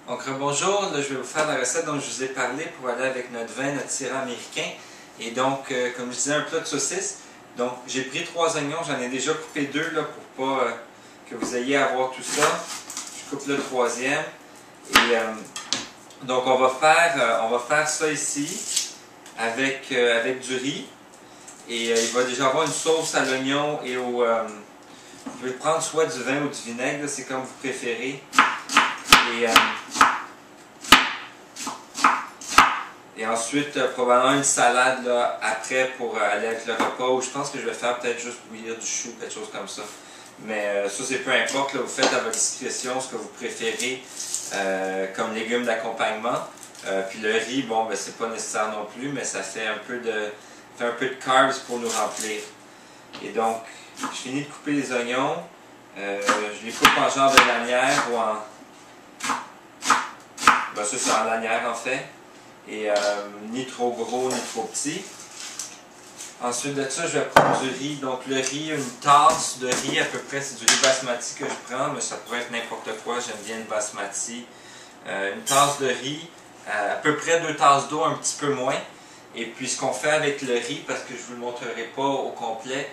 Donc bonjour, là, je vais vous faire la recette dont je vous ai parlé pour aller avec notre vin, notre syrah américain. Et donc, comme je disais, un plat de saucisse. Donc j'ai pris 3 oignons, j'en ai déjà coupé 2 là, pour pas que vous ayez à voir tout ça. Je coupe le 3e. Et donc on va faire ça ici avec du riz. Et il va déjà avoir une sauce à l'oignon et au... vous pouvez prendre soit du vin ou du vinaigre, c'est comme vous préférez. Et ensuite, probablement une salade là, après pour aller avec le repas. Ou je pense que je vais faire peut-être juste bouillir du chou, quelque chose comme ça. Mais ça, c'est peu importe. Là, vous faites à votre discrétion ce que vous préférez comme légumes d'accompagnement. Puis le riz, bon, ben, c'est pas nécessaire non plus, mais ça fait un peu de carbs pour nous remplir. Et donc, je finis de couper les oignons. Je les coupe en genre de lanière ou en... Ben, ça, c'est en lanière en fait. Et ni trop gros, ni trop petit. Ensuite de ça, je vais prendre du riz. Donc le riz, une tasse de riz à peu près, c'est du riz basmati que je prends, mais ça pourrait être n'importe quoi, j'aime bien le basmati. Une tasse de riz, à peu près 2 tasses d'eau, un petit peu moins. Et puis ce qu'on fait avec le riz, parce que je ne vous le montrerai pas au complet,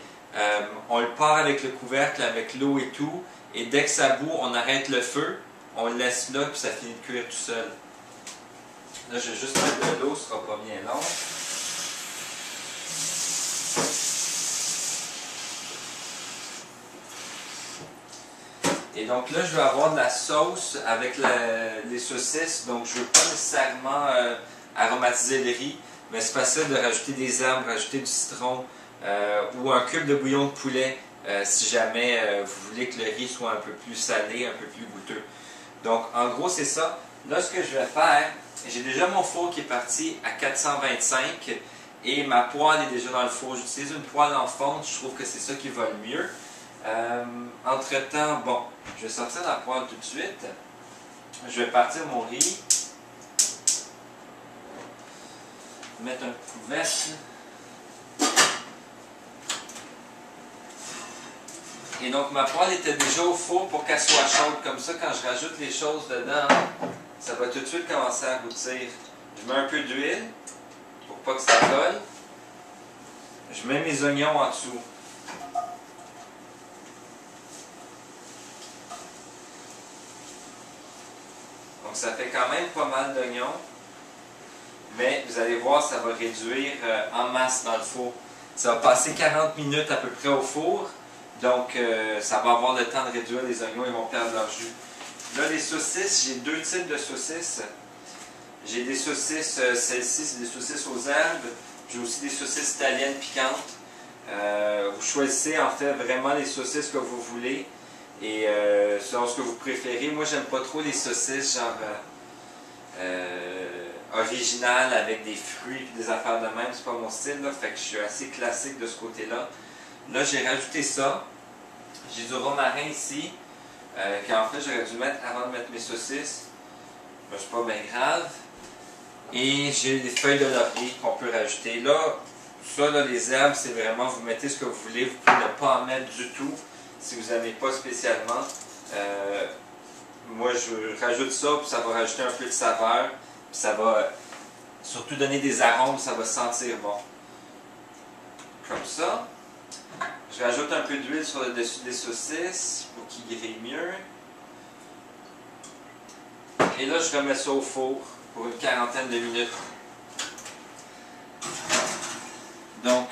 on le part avec le couvercle, avec l'eau et tout, et dès que ça bout, on arrête le feu, on le laisse là, puis ça finit de cuire tout seul. Là, je vais juste mettre de l'eau, ce ne sera pas bien long. Et donc là, je vais avoir de la sauce avec les saucisses, donc je ne veux pas nécessairement aromatiser le riz, mais c'est facile de rajouter des herbes, rajouter du citron ou un cube de bouillon de poulet si jamais vous voulez que le riz soit un peu plus salé, un peu plus goûteux. Donc en gros, c'est ça. Là, ce que je vais faire, j'ai déjà mon four qui est parti à 425 et ma poêle est déjà dans le four. J'utilise une poêle en fonte, je trouve que c'est ça qui va le mieux. Entre-temps, bon, je vais sortir la poêle tout de suite. Je vais partir mon riz. Mettre un couvercle. Et donc ma poêle était déjà au four pour qu'elle soit chaude. Comme ça, quand je rajoute les choses dedans, ça va tout de suite commencer à rôtir. Je mets un peu d'huile pour pas que ça colle. Je mets mes oignons en dessous. Donc ça fait quand même pas mal d'oignons. Mais vous allez voir, ça va réduire en masse dans le four. Ça va passer 40 minutes à peu près au four. Donc ça va avoir le temps de réduire les oignons, ils vont perdre leur jus. Là, les saucisses, j'ai 2 types de saucisses. J'ai des saucisses, celles-ci, c'est des saucisses aux herbes. J'ai aussi des saucisses italiennes piquantes. Vous choisissez en fait vraiment les saucisses que vous voulez. Et selon ce que vous préférez. Moi, j'aime pas trop les saucisses genre originales avec des fruits et des affaires de même. C'est pas mon style, là. Fait que je suis assez classique de ce côté-là. Là, j'ai rajouté ça. J'ai du romarin ici. Qu'en fait, j'aurais dû mettre avant de mettre mes saucisses. Ben, c'est pas bien grave. Et j'ai des feuilles de laurier qu'on peut rajouter. Là, ça, là, les herbes, c'est vraiment, vous mettez ce que vous voulez. Vous pouvez ne pas en mettre du tout si vous n'aimez pas spécialement. Moi, je rajoute ça, puis ça va rajouter un peu de saveur. Puis ça va surtout donner des arômes, ça va sentir bon. Comme ça. Je rajoute un peu d'huile sur le dessus des saucisses pour qu'ils grillent mieux. Et là, je remets ça au four pour une quarantaine de minutes. Donc,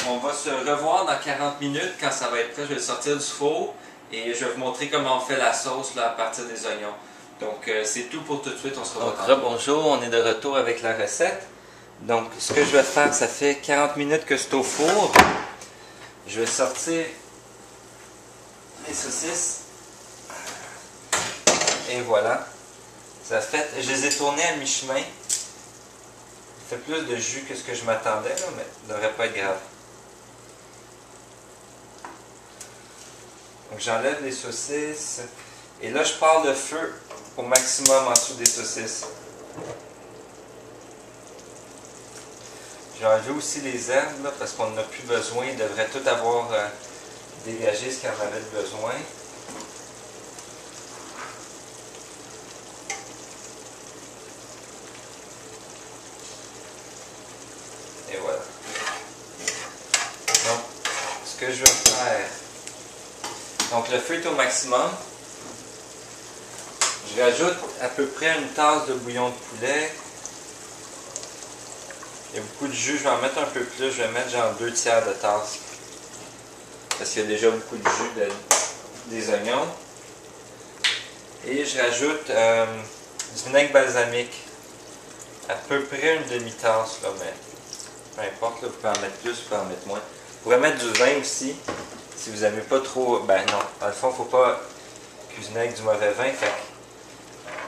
on va se revoir dans 40 minutes quand ça va être prêt. Je vais le sortir du four et je vais vous montrer comment on fait la sauce là, à partir des oignons. Donc, c'est tout pour tout de suite. On se revoit. Donc, bonjour, on est de retour avec la recette. Donc, ce que je vais faire, ça fait 40 minutes que c'est au four. Je vais sortir les saucisses. Et voilà. Ça fait, je les ai tournées à mi-chemin. Ça fait plus de jus que ce que je m'attendais, là, mais ça ne devrait pas être grave. Donc j'enlève les saucisses. Et là, je pars le feu au maximum en dessous des saucisses. J'ai enlevé aussi les herbes, là, parce qu'on n'en a plus besoin. Ils devraient tout avoir dégagé ce qu'ils en avaient besoin. je vais faire? Donc le feu est au maximum. Je rajoute à peu près une tasse de bouillon de poulet. Il y a beaucoup de jus, je vais en mettre un peu plus. Je vais mettre genre 2/3 de tasse. Parce qu'il y a déjà beaucoup de jus des oignons. Et je rajoute du vinaigre balsamique. À peu près une demi-tasse, là, mais peu importe, là, vous pouvez en mettre plus, vous pouvez en mettre moins. Vous pouvez mettre du vin aussi, si vous n'aimez pas trop. Ben non, dans le fond, il ne faut pas cuisiner avec du mauvais vin. Fait que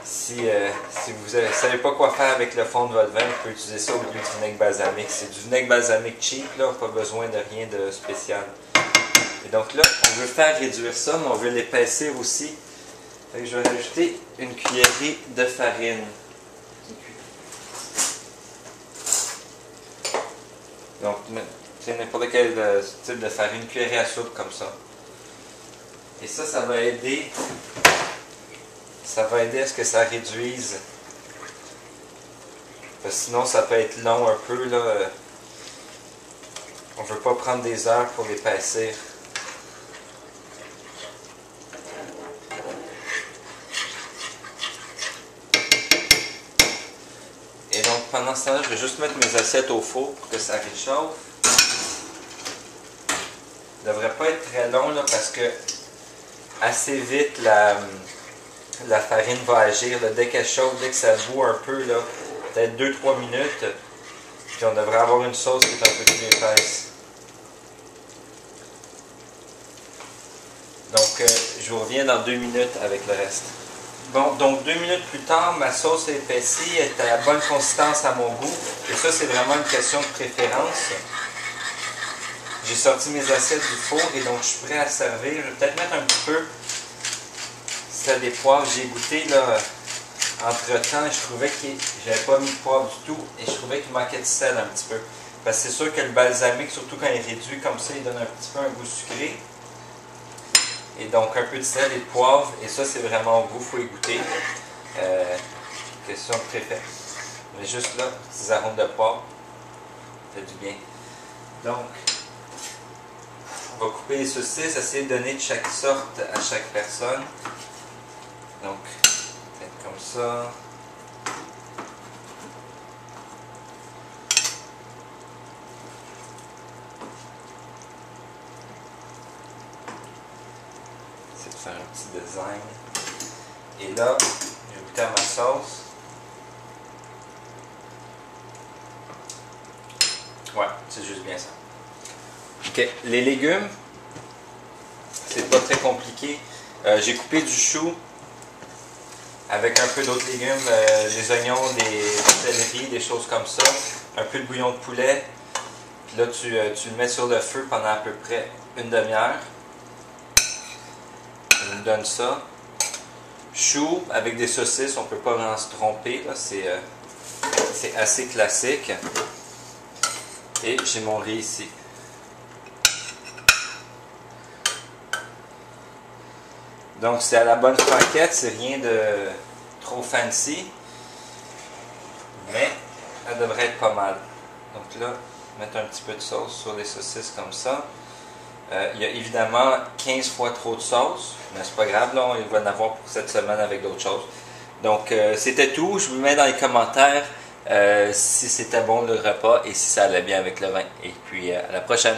si vous ne savez pas quoi faire avec le fond de votre vin, vous pouvez utiliser ça au lieu du vinaigre balsamique. C'est du vinaigre balsamique cheap, là, pas besoin de rien de spécial. Et donc là, on veut faire réduire ça, mais on veut l'épaissir aussi. Fait que je vais rajouter une cuillerée de farine. Donc, c'est n'importe quel type de farine, une cuillerée à soupe comme ça. Et ça, ça va aider à ce que ça réduise. Parce que sinon, ça peut être long un peu, là. On ne veut pas prendre des heures pour l'épaissir. Et donc, pendant ce temps-là, je vais juste mettre mes assiettes au four pour que ça réchauffe. Ça ne devrait pas être très long, là, parce que assez vite, la farine va agir. Là, dès qu'elle chauffe, dès que ça bout un peu, là, peut-être 2-3 minutes, puis on devrait avoir une sauce qui est un peu plus épaisse. Donc, je vous reviens dans 2 minutes avec le reste. Bon, donc 2 minutes plus tard, ma sauce est épaissie, elle est à la bonne consistance à mon goût. Et ça, c'est vraiment une question de préférence. J'ai sorti mes assiettes du four et donc je suis prêt à servir. Je vais peut-être mettre un petit peu sel et poivre. J'ai goûté là, entre-temps et je trouvais que j'avais pas mis de poivre du tout et je trouvais qu'il manquait de sel un petit peu. Parce que c'est sûr que le balsamique, surtout quand il est réduit comme ça, il donne un petit peu un goût sucré. Et donc un peu de sel et de poivre, et ça c'est vraiment au goût, il faut y goûter. Question de préférence. Mais juste là, petits arômes de poivre, ça fait du bien. Donc, on va couper les saucisses, essayer de donner de chaque sorte à chaque personne. Donc, peut-être comme ça. Faire un petit design. Et là, je vais goûter à ma sauce. Ouais, c'est juste bien ça. Ok, les légumes, c'est pas très compliqué. J'ai coupé du chou avec un peu d'autres légumes, des oignons, des céleri, des choses comme ça. Un peu de bouillon de poulet. Puis là, tu le mets sur le feu pendant à peu près une demi-heure. Je nous donne ça. Chou avec des saucisses, on ne peut pas vraiment se tromper. C'est assez classique. Et j'ai mon riz ici. Donc c'est à la bonne franquette, c'est rien de trop fancy. Mais elle devrait être pas mal. Donc là, mettre un petit peu de sauce sur les saucisses comme ça. Il y a évidemment 15 fois trop de sauce, mais c'est pas grave, là, il va en avoir pour cette semaine avec d'autres choses. Donc c'était tout, je vous mets dans les commentaires si c'était bon le repas et si ça allait bien avec le vin. Et puis à la prochaine!